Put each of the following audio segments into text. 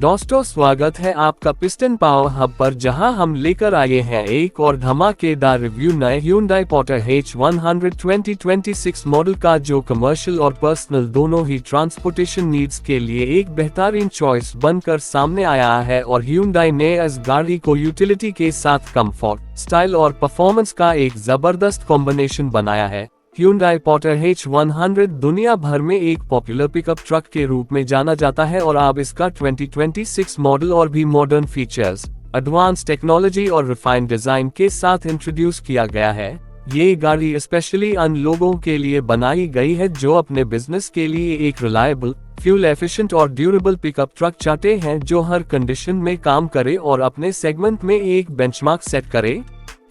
दोस्तों, स्वागत है आपका पिस्टन पावर हब पर, जहां हम लेकर आए हैं एक और धमाकेदार रिव्यू नए Hyundai Porter H100 2026 मॉडल का, जो कमर्शियल और पर्सनल दोनों ही ट्रांसपोर्टेशन नीड्स के लिए एक बेहतरीन चॉइस बनकर सामने आया है। और Hyundai ने इस गाड़ी को यूटिलिटी के साथ कंफर्ट, स्टाइल और परफॉर्मेंस का एक जबरदस्त कॉम्बिनेशन बनाया है। Hyundai Porter H100 दुनिया भर में एक पॉपुलर पिकअप ट्रक के रूप में जाना जाता है और अब इसका 2026 मॉडल और भी मॉडर्न फीचर्स, एडवांस टेक्नोलॉजी और रिफाइंड डिजाइन के साथ इंट्रोड्यूस किया गया है। ये गाड़ी स्पेशली उन लोगों के लिए बनाई गई है जो अपने बिजनेस के लिए एक रिलायबल, फ्यूल एफिशिएंट और ड्यूरेबल पिकअप ट्रक चाहते हैं, जो हर कंडीशन में काम करे और अपने सेगमेंट में एक बेंचमार्क सेट करे।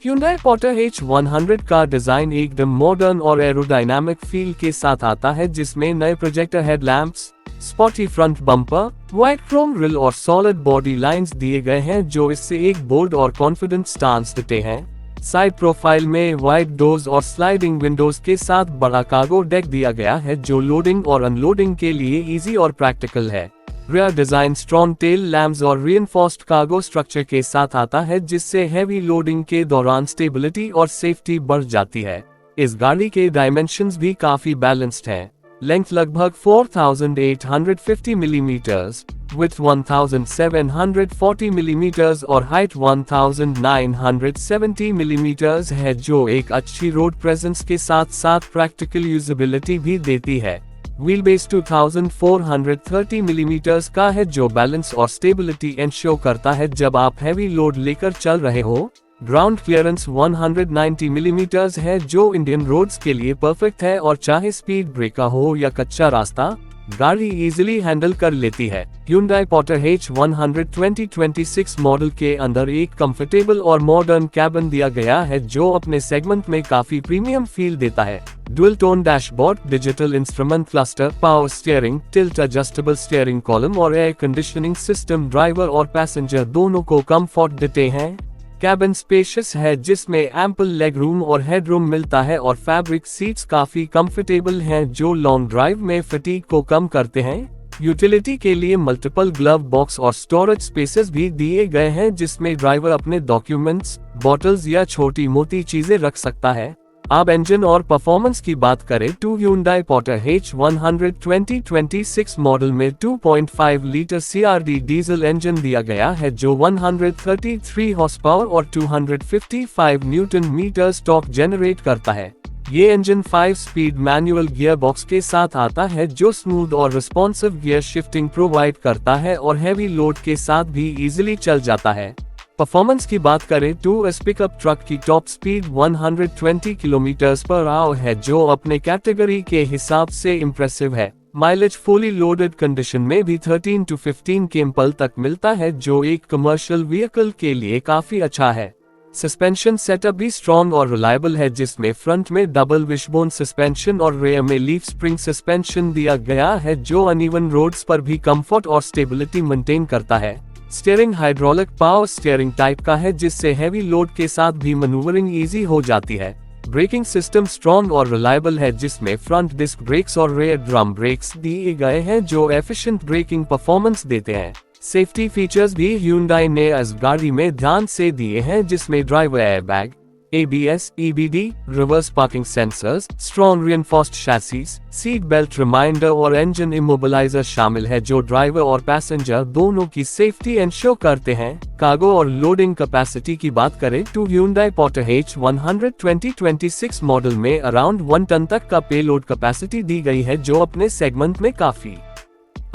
Hyundai Porter H100 का डिजाइन एकदम मॉडर्न और एरोडायनामिक फील के साथ आता है, जिसमें नए projector headlamps, spotty front bumper, white Chrome grill और सॉलिड बॉडी लाइंस दिए गए हैं, जो इससे एक बोल्ड और कॉन्फिडेंट स्टांस देते हैं। साइड प्रोफाइल में वाइड डोर्स और स्लाइडिंग विंडोज के साथ बड़ा कार्गो डेक दिया गया है, जो लोडिंग और अनलोडिंग के लिए इजी और प्रैक्टिकल है। Rear design strong tail lamps और रीइंफोर्स्ड कार्गो स्ट्रक्चर के साथ आता है, जिससे हैवी लोडिंग के दौरान स्टेबिलिटी और सेफ्टी बढ़ जाती है। इस गाड़ी के डायमेंशंस भी काफी बैलेंस्ड हैं। लेंथ लगभग 4850 मिलीमीटर्स, विड्थ 1740 मिलीमीटर्स और हाइट 1970 मिलीमीटर्स है, जो एक अच्छी रोड प्रेजेंस के साथ साथ प्रैक्टिकल यूजेबिलिटी भी देती है। व्हील बेस 2430 मिलीमीटर्स का है, जो बैलेंस और स्टेबिलिटी इंश्योर करता है जब आप हैवी लोड लेकर चल रहे हो। ग्राउंड क्लियरेंस 190 मिलीमीटर्स है, जो इंडियन रोड्स के लिए परफेक्ट है, और चाहे स्पीड ब्रेकर हो या कच्चा रास्ता, गाड़ी इजीली हैंडल कर लेती है। Hyundai Porter H100 2026 मॉडल के अंदर एक कंफर्टेबल और मॉडर्न कैबिन दिया गया है, जो अपने सेगमेंट में काफी प्रीमियम फील देता है। Dual tone dashboard, digital instrument cluster, power steering, tilt adjustable steering column और एयर कंडीशनिंग सिस्टम ड्राइवर और पैसेंजर दोनों को कंफर्ट देते हैं। कैबिन स्पेशियस है, जिसमें एम्पल लेग रूम और हेडरूम मिलता है, और फैब्रिक सीट्स काफी कंफर्टेबल हैं, जो लॉन्ग ड्राइव में फटीग को कम करते हैं। यूटिलिटी के लिए मल्टीपल ग्लव बॉक्स और स्टोरेज स्पेसेस भी दिए गए हैं, जिसमें ड्राइवर अपने डॉक्यूमेंट्स, बॉटल्स या छोटी मोटी चीजें रख सकता है। अब इंजन और परफॉर्मेंस की बात करें तो Hyundai Porter H100 2026 मॉडल में 2.5 लीटर CRD डीजल इंजन दिया गया है, जो 133 हॉर्स पावर और 255 न्यूटन मीटर टॉर्क जनरेट करता है। ये engine 5 speed manual gear box के साथ आता है, जो स्मूथ और रिस्पॉन्सिव गियर शिफ्टिंग प्रोवाइड करता है और हैवी लोड के साथ भी इजीली चल जाता है। परफॉर्मेंस की बात करें तो इस पिकअप ट्रक की top speed 120 kilometre per hour है, जो अपने कैटेगरी के हिसाब से इम्प्रेसिव है। माइलेज फुली लोडेड कंडीशन में भी 13 to 15 kmph तक मिलता है, जो एक कमर्शियल व्हीकल के लिए काफी अच्छा है। सस्पेंशन सेटअप भी स्ट्रॉन्ग और रिलायबल है, जिसमें फ्रंट में डबल विशबोन सस्पेंशन और रेयर में लीफ स्प्रिंग सस्पेंशन दिया गया है, जो अनइवन रोड्स पर भी कंफर्ट और स्टेबिलिटी मेंटेन करता है। Steering hydraulic power steering type का है, जिससे हैवी लोड के साथ भी मैन्यूवरिंग इजी हो जाती है। ब्रेकिंग सिस्टम स्ट्रॉन्ग और रिलायबल है, जिसमें फ्रंट डिस्क ब्रेक्स और रेयर ड्रम ब्रेक्स दिए गए हैं, जो एफिशिएंट ब्रेकिंग परफॉर्मेंस देते हैं। सेफ्टी फीचर्स भी Hyundai ने इस गाड़ी में ध्यान से दिए हैं, जिसमें driver airbag, ABS, EBD, reverse parking sensors, strong reinforced chassis, seat belt reminder और इंजन इमोबिलाइजर शामिल है, जो ड्राइवर और पैसेंजर दोनों की सेफ्टी इंश्योर करते हैं। कार्गो और लोडिंग कैपेसिटी की बात करें तो Hyundai Porter H100 2026 मॉडल में अराउंड 1 टन तक का पेलोड कैपेसिटी दी गई है, जो अपने सेगमेंट में काफी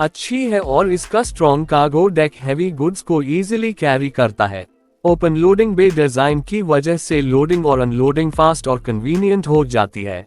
अच्छी है, और इसका strong cargo deck heavy goods को इजीली कैरी करता है। ओपन लोडिंग बे डिजाइन की वजह से लोडिंग और अनलोडिंग फास्ट और कन्वीनियंट हो जाती है।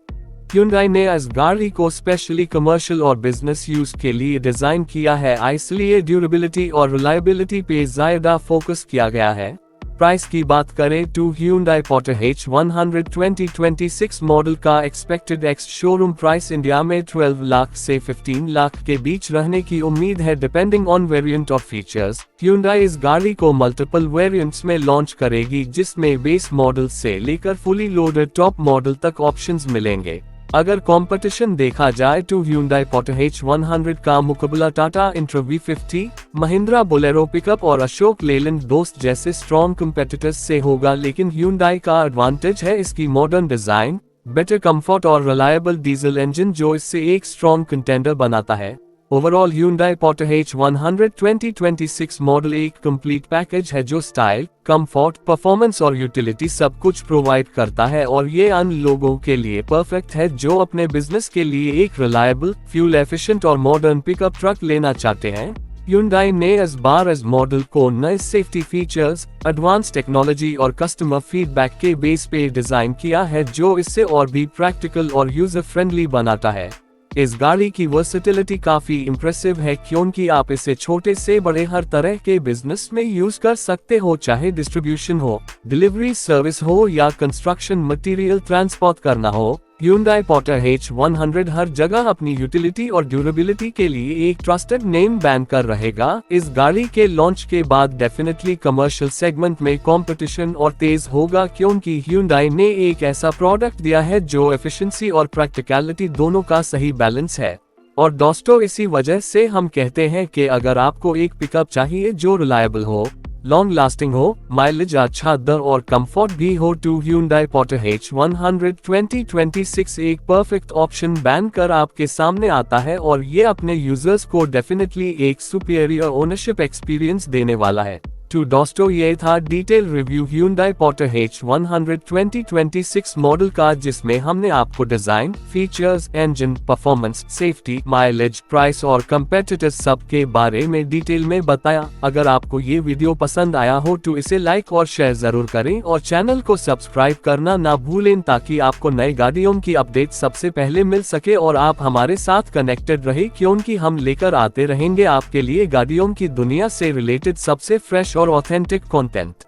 Hyundai ने इस गाड़ी को स्पेशली कमर्शियल और बिजनेस यूज के लिए डिजाइन किया है, इसलिए ड्यूरेबिलिटी और रिलायबिलिटी पे ज्यादा फोकस किया गया है। प्राइस की बात करें तो Hyundai Porter H100 2026 मॉडल का expected ex showroom price India में 12 लाख से 15 लाख के बीच रहने की उम्मीद है, डिपेंडिंग ऑन वेरिएंट और फीचर्स। Hyundai इस गाड़ी को मल्टीपल वेरिएंट्स में लॉन्च करेगी, जिसमें बेस मॉडल से लेकर फुली लोडेड टॉप मॉडल तक ऑप्शंस मिलेंगे। अगर कंपटीशन देखा जाए तो Hyundai Porter H100 का मुकाबला Tata intra V50, Mahindra Bolero pickup और अशोक लेलैंड दोस्त जैसे स्ट्रॉन्ग कंपेटिटर्स से होगा, लेकिन Hyundai का एडवांटेज है इसकी मॉडर्न डिजाइन, बेटर कंफर्ट और रिलायबल डीजल इंजन जो इससे एक स्ट्रॉन्ग कंटेंडर बनाता है। Overall Hyundai Porter H100 2026 model एक कंप्लीट पैकेज है जो स्टाइल, कंफर्ट, परफॉर्मेंस और यूटिलिटी सब कुछ प्रोवाइड करता है, और ये उन लोगों के लिए परफेक्ट है जो अपने बिजनेस के लिए एक रिलायबल, फ्यूल एफिशिएंट और मॉडर्न पिकअप ट्रक लेना चाहते हैं। Hyundai ने इस बार इस मॉडल को नए सेफ्टी फीचर्स, एडवांस टेक्नोलॉजी और कस्टमर फीडबैक के बेस पे डिजाइन किया है जो इससे और भी प्रैक्टिकल और यूजर फ्रेंडली बनाता है। इस गाड़ी की वर्सेटिलिटी काफी इम्प्रेसिव है क्योंकि आप इसे छोटे से बड़े हर तरह के बिजनेस में यूज कर सकते हो, चाहे डिस्ट्रीब्यूशन हो, डिलीवरी सर्विस हो या कंस्ट्रक्शन मटेरियल ट्रांसपोर्ट करना हो। Hyundai Porter H100 हर जगह अपनी यूटिलिटी और ड्यूरेबिलिटी के लिए एक ट्रस्टेड नेम बैन कर रहेगा। इस गाड़ी के लॉन्च के बाद डेफिनेटली कमर्शियल सेगमेंट में कंपटीशन और तेज होगा क्योंकि Hyundai ने एक ऐसा प्रोडक्ट दिया है जो एफिशिएंसी और प्रैक्टिकलिटी दोनों का सही बैलेंस है। और दोस्तों, इसी वजह से हम कहते हैं कि अगर आपको एक पिकअप चाहिए जो रिलायबल हो, लॉन्ग लास्टिंग हो, माइलेज अच्छा दर और कंफर्ट भी हो, तो Hyundai Porter H100 2026 एक परफेक्ट ऑप्शन बनकर आपके सामने आता है, और ये अपने यूजर्स को डेफिनेटली एक सुपीरियर ओनरशिप एक्सपीरियंस देने वाला है। तो दोस्तों, ये था detail review Hyundai Porter H100 2026 model का, जिसमें हमने आपको design, features, engine, performance, safety, mileage, price और कंपेटिटर्स सब के बारे में डिटेल में बताया। अगर आपको ये वीडियो पसंद आया हो तो इसे लाइक और शेयर जरूर करें और चैनल को सब्सक्राइब करना ना भूलें ताकि आपको नए गाड़ियों की अपडेट सबसे पहले मिल सके और आप हमारे साथ कनेक्टेड रहे, क्योंकि हम लेकर आते रहेंगे आपके लिए गाड़ियों की दुनिया से रिलेटेड सबसे फ्रेश और ऑथेंटिक कंटेंट।